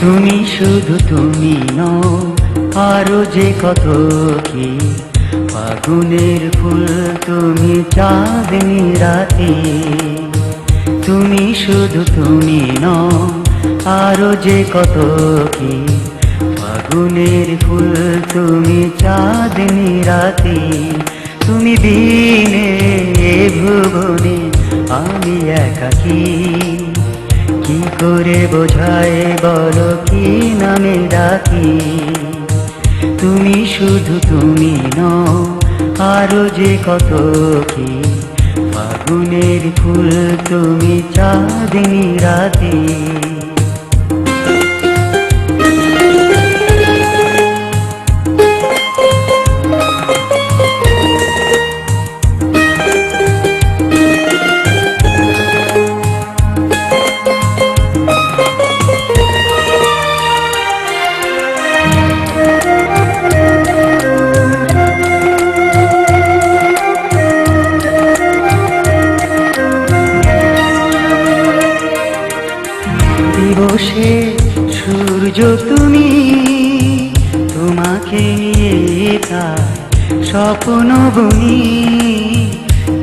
তুমি শুধু তুমি নও, আরো যে কত কি। ফাগুনের ফুল তুমি, চাঁদনি রাতে। তুমি শুধু তুমি নও, আরো যে কত কি। ফাগুনের ফুল তুমি, চাঁদনি রাতে। তুমি দিনে ভুবনে, আমি একাকী। কি করে বোঝায় বলো, কি নামে ডাকি। তুমি শুধু তুমি নও, আরো যে কত কি। ফাগুনের ফুল তুমি, চাঁদনি রাতে। দিবসে সূর্য তুমি, তোমাকে নিয়ে তার স্বপ্ন বুনি।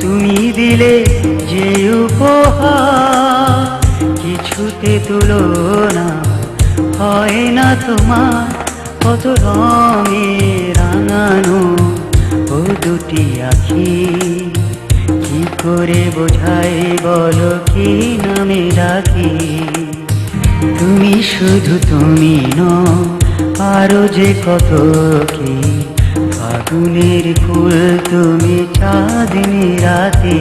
তুমি দিলে যে উপহার, কিছুতে তুলনা হয় না তোমার। কত রঙে রাঙানো ও দুটি আখি। কি করে বোঝাই বলো, কি নামে ডাকি। তুমি শুধু তুমি নও, আরো যে কত কি। ফাগুনের ফুল তুমি, চাঁদনি রাতে।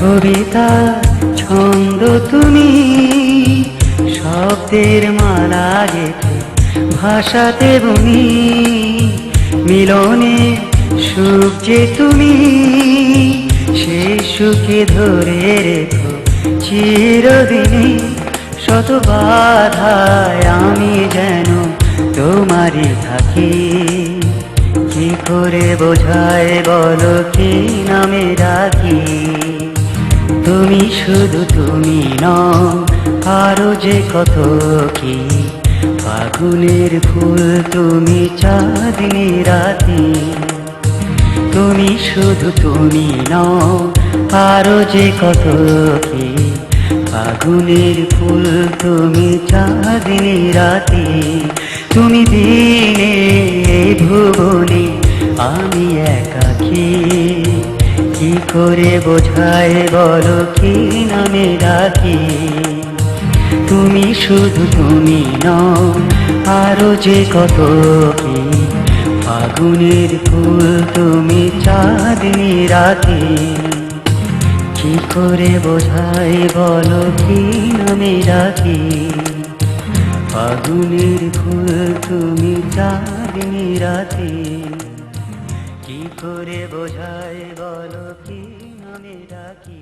কবিতা ছন্দ তুমি, শব্দের মালা গেথে ভাষাতে বুনি। মিলনে সুখ যে তুমি, সেই সুখে ধরে রেখো চিরদিনই। শত বাধায় আমি যেন তোমারই থাকি। কি করে বোঝায় বলো, কি নামে ডাকি। তুমি শুধু তুমি নও, আরো যে কত কি। ফাগুনের ফুল তুমি, চাঁদনি রাতে। তুমি শুধু তুমি নও, আরো যে কত কি। ফাগুনের ফুল তুমি, চাঁদনি রাতে। তুমি দিনে ভুবনে, আমি একাকী। কি করে বোঝায় বলো, কি নামে ডাকি। তুমি শুধু তুমি নও, আরো যে কত কি। ফাগুনের ফুল তুমি, চাঁদনি রাতে। কি করে বোঝায় বলো, কি নামে ডাকি। ফাগুনের ফুল তুমি, চাঁদনি রাতে। কি করে বোঝায় বলো, কি নামে ডাকি।